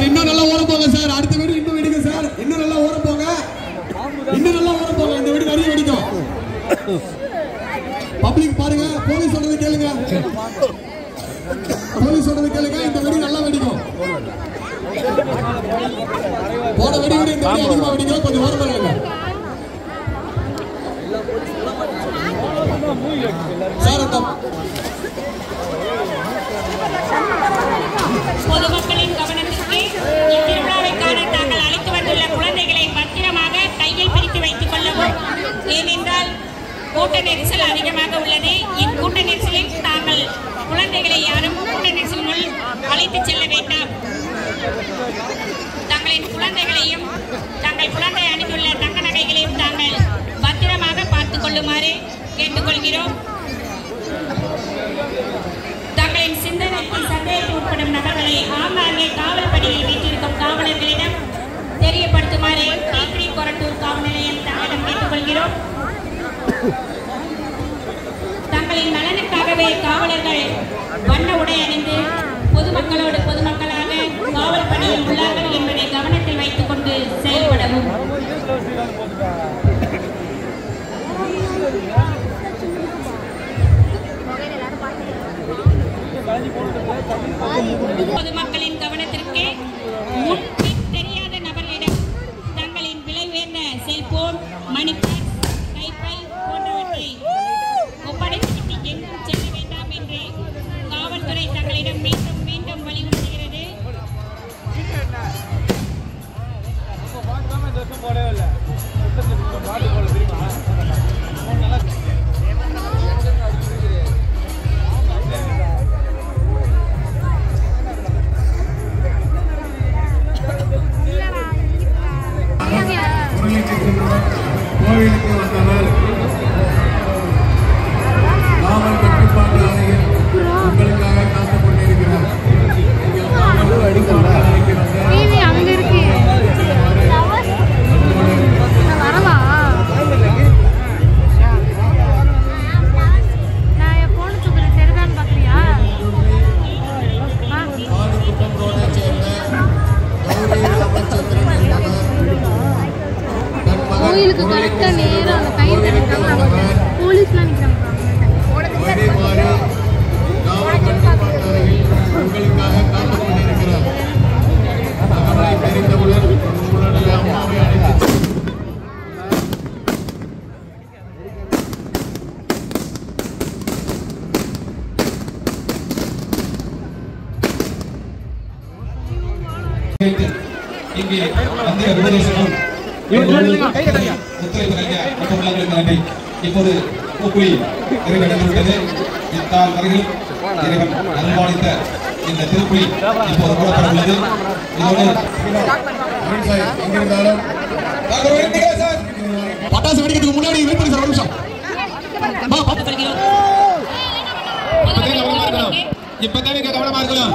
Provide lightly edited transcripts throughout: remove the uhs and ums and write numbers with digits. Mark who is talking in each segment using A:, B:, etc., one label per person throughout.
A: இன்னும் நல்லா ஓட போங்க சார். அடுத்த வீடு இன்னும் வெடிங்க சார். இன்னும் நல்லா ஓட போங்க. இன்னும் நல்லா ஓட போங்க. இந்த வீடு நிறைய வெடிக்கும். பப்ளிக் பாருங்க. போலீஸ் சொல்றது கேளுங்க. போலீஸ் சொல்றது கேளுங்க. இந்த வீடு நல்லா வெடிக்கும். போட வெடி வெடி இந்த வீடு அதிகமா வெடிக்கும். கொஞ்சம் ஓட போங்க சார்.
B: பொதுமக்களின் கவனத்திற்கு இத்திருவிழாவை காண தாங்கள் அழைத்து வந்துள்ள குழந்தைகளை பத்திரமாக கையில் பிடித்து வைத்துக் கொள்ளவும். ஏனென்றால் கூட்ட நெரிசல் அதிகமாக உள்ளது. இக்கூட்ட நெரிசலில் தாங்கள் குழந்தைகளை யாரும் கூட்ட நெரிசலுள் அழைத்துச் செல்ல வேண்டாம். தங்களின் குழந்தைகளையும் தங்கள் குழந்தை அணிந்துள்ள தங்க நகைகளையும் தாங்கள் பத்திரமாக பார்த்துக் கொள்ளுமாறு கேட்டுக்கொள்கிறோம். தங்களின் சிந்தனைக்கு சந்தேகம் உட்படும் நபர்களை ஆங்காங்கே காவல் பணியில் வீட்டிருக்கும் காவலர்களிடம் தெரியப்படுத்துமாறு T3 கொரட்டூர் காவல் நிலையம் தங்களிடம் கேட்டுக்கொள்கிறோம். தங்களின் நலனுக்காகவே காவலர்கள் வண்ண உடை அணிந்து பொதுமக்களோடு பொதுமக்களாக காவல் பணியில் உள்ளார்கள் என்பதை கவனத்தில் வைத்துக் கொண்டு செயல்படவும். பொதுமக்களின் கவனத்திற்கு முன்பின் தெரியாத நபர்களிடம் தங்களின் விலை உயர்ந்த செல்போன், மணிப்பர்ஸ், கைப்பை போன்றவற்றை ஒப்படைத்துவிட்டு எங்கும் செல்ல வேண்டாம் என்று காவல்துறை தங்களிடம் மீண்டும் மீண்டும் வலியுறுத்துகிறது.
A: கோவிலுக்கு வந்தவர் காவல் கட்டுப்பாட்டு ஆணையர் உங்களுக்காக காத்துக் கொண்டிருக்கிறார்.
C: போலீஸ்லாம் நிற்கிறாங்க.
A: உங்களுக்காக காத்துக் கொண்டிருக்கிறார். அவரை தெரிந்தவுடன் உங்களுடைய அம்மாவை அழைத்து இங்கே மத்திய உபதேசமும் நன்றி. இப்போது பூக்குழி நிறைவடைந்துவிட்டது. இத்தால் வரையில் இறைவன் அன்பாளித்த இந்த திருக்குழி இப்போது மூடப்பட உள்ளது. இதோடு எங்கிருந்தாலும் பட்டாசு வெடிக்கிறதுக்கு முன்னாடி வெயிட் பண்ணி சார் ஒரு நிமிஷம். இப்பதான் கவனமா இருக்கணும்.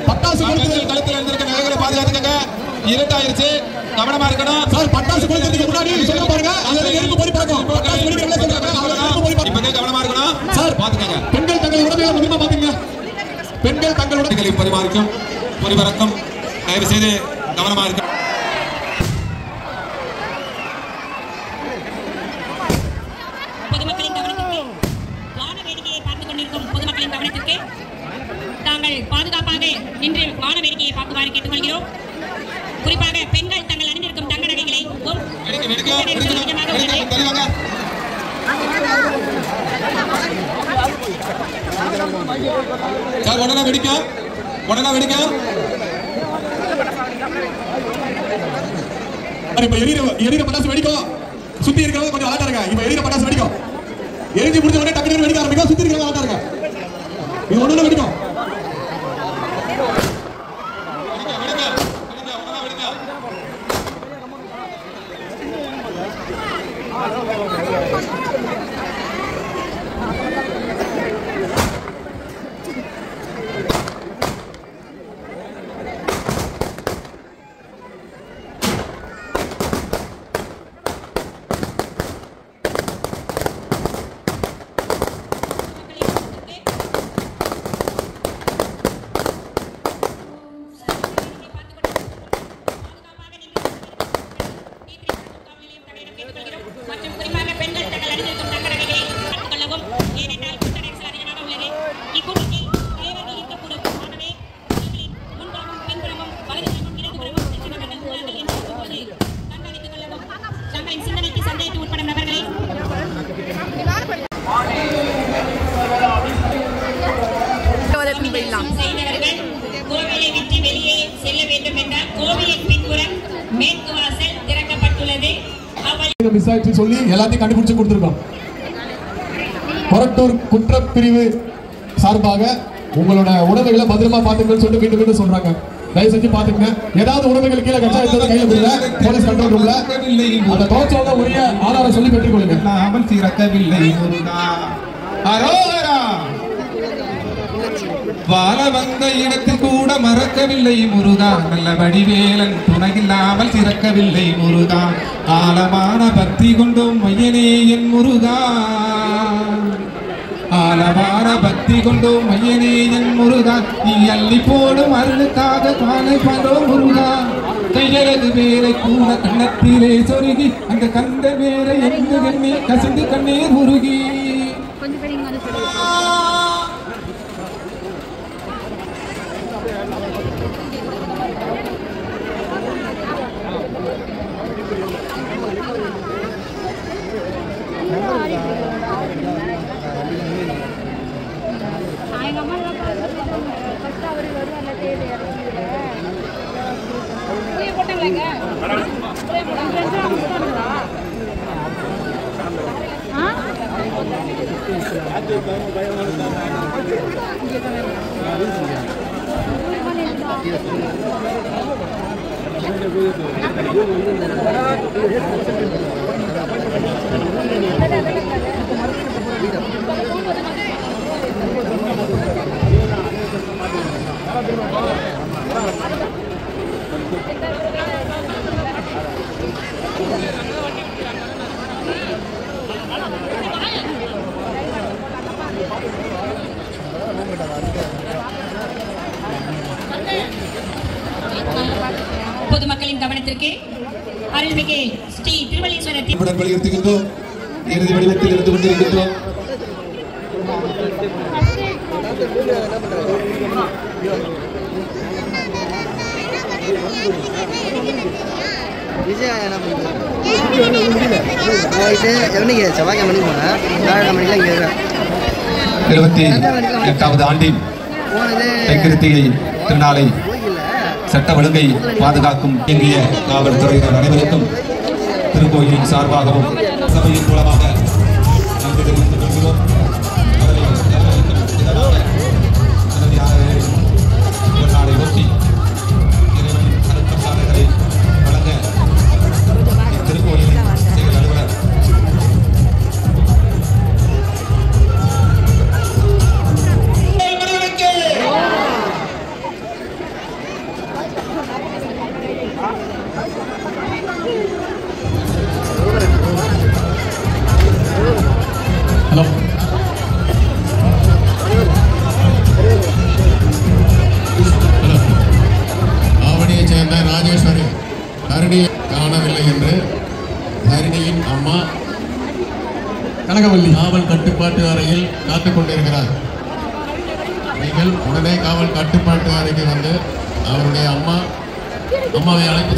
A: பட்டாசு கழுத்துல இருந்திருக்க நகைகளை பாதுகாத்துக்கங்க. இருட்டாயிருச்சு, கவனமா இருக்கணும் சார். பட்டாசு கொடுக்கிறதுக்கு முன்னாடி சொல்ல பாருங்க. அதுல நெருப்பு போய் பார்க்கும். பட்டாசு வெடிக்கிறதுல சொல்றாங்க. அதுல நெருப்பு போய் பார்க்கும். இப்பதான் கவனமா இருக்கணும் சார். பாத்துக்கங்க. பெண்கள் தங்கள் உடமையை முழுமா பாத்துங்க. பெண்கள் தங்கள் உடமைகளை பரிமாறிக்கும் பரிவரக்கும் தயவு செய்து கவனமா இருக்க.
B: பொதுமக்களின் கவனத்திற்கு வான வேடிக்கையை பார்த்துக் கொண்டிருக்கும் பொதுமக்களின் கவனத்திற்கு தாங்கள் பாதுகாப்பாக நின்று வான வேடிக்கையை பார்க்குமாறு கேட்டுக்கொள்கிறோம். குறிப்பாக பெண்கள் தங்கள் அணிந்திருக்கும் தங்க நகைகளை
A: சார் உடனே வெடிக்கும். உடனே வெடிக்கும். இப்ப எரியிற பட்டாசு வெடிக்கும். சுத்தி இருக்கிறவங்க கொஞ்சம் அலர்ட்டா இருங்க. இப்ப எரியிற பட்டாசு வெடிக்கும். எரிஞ்சு முடிஞ்ச உடனே டக்குனு வெடிக்க ஆரம்பிக்கும். சுத்தி இருக்கிறவங்க அலர்ட்டா இருங்க. இது ஒண்ணு வெடிக்கும்.
B: மற்றும் குறிப்பாக பெண்கள் தங்கள் அணிந்திருக்கும் தங்க நகைகளை பார்த்துக் கொள்ளவும். ஏனென்றால் கூட்ட நெரிசல் அதிகமாக உள்ளது. இக்கூட்டத்தில் தலைவர்கள் இருக்கக்கூடும். ஆகவே அவர்களின் முன்புறமும் பின்புறமும் வலதுபுறமும் இடதுபுறமும் சென்று நபர்கள் உள்ளார்கள் என்று சொல்லும்போது கண்காணித்துக் கொள்ளவும். தங்களின் சிந்தனைக்கு சந்தேகத்தில் உட்படும் நபர்களை செய்தவர்கள் கோவிலை விட்டு வெளியே செல்ல வேண்டும் என்றால் கோவிலின் பின்புறம் மேற்கு வாசல் திறக்கப்பட்டுள்ளது.
A: மிஸ் ஆயிடுச்சு சொல்லி எல்லாத்தையும் கண்டுபிடிச்சு கொடுத்துருக்கோம். கொரட்டூர் குற்றப்பிரிவு சார்பாக உங்களோட உணவுகளை பத்திரமா பாத்துக்கணும்னு சொல்லிட்டு மீண்டும் மீண்டும் சொல்றாங்க. தயவு செஞ்சு பாத்துக்கங்க. ஏதாவது உணவுகள் கீழே கச்சா எடுத்தது கையில கொடுங்க. போலீஸ் கண்ட்ரோல் ரூம்ல அந்த தோச்சோட உரிய ஆதாரம் சொல்லி பெற்றுக் கொள்ளுங்க.
D: நாமல் திறக்கவில்லை முருகா. அரோகரா. வாழ வந்த இடத்தில் கூட மறக்கவில்லை முருகா. நல்ல வடிவேலன் துணையில்லாமல் திறக்கவில்லை முருகா. ஆழமான பக்தி கொண்டும் மையனே என் முருகா. ஆழமான பக்தி கொண்டும் மையனே என் முருகா. நீ அள்ளி போடும் அருளுக்காக காலை பண்றோம் முருகா. கையழகு வேலை கூட கண்ணத்திலே சொருகி அந்த கந்த வேலை எங்கு கண்ணே கசிந்து கண்ணீர் உருகி.
B: பொதுமக்களின் கவனத்திற்கு அருள்மிகு ஸ்ரீ திருவள்ளீஸ்வரர்
A: வலியுறுத்துகின்றோம். இறுதி வடிவத்தில் இருந்து கொண்டிருக்கின்றோம்.
D: இருபத்தி எட்டாவது ஆண்டின் தைக்கிருத்திகை திருநாளை சட்ட ஒழுங்கை பாதுகாக்கும் இந்திய காவல்துறையினர் அனைவருக்கும் திருக்கோயிலின் சார்பாகவும் சபையின் மூலமாக நன்றி தெரிவித்துக் கொள்கிறோம். நாளை ஒட்டி இறைவனின் அருட்பிரசாதங்களை வழங்க திருக்கோயிலின் செயல் அலுவலர்
E: ஆவணியைச் சேர்ந்த ராஜேஸ்வரி ஹரிணியை காணவில்லை என்று ஹரிணியின் அம்மா கனகவல்லி காவல் கட்டுப்பாட்டு அறையில் காத்துக் கொண்டிருக்கிறார். நீங்கள் உடனே காவல் கட்டுப்பாட்டு அறைக்கு வந்து அவருடைய அம்மாவை அழைத்து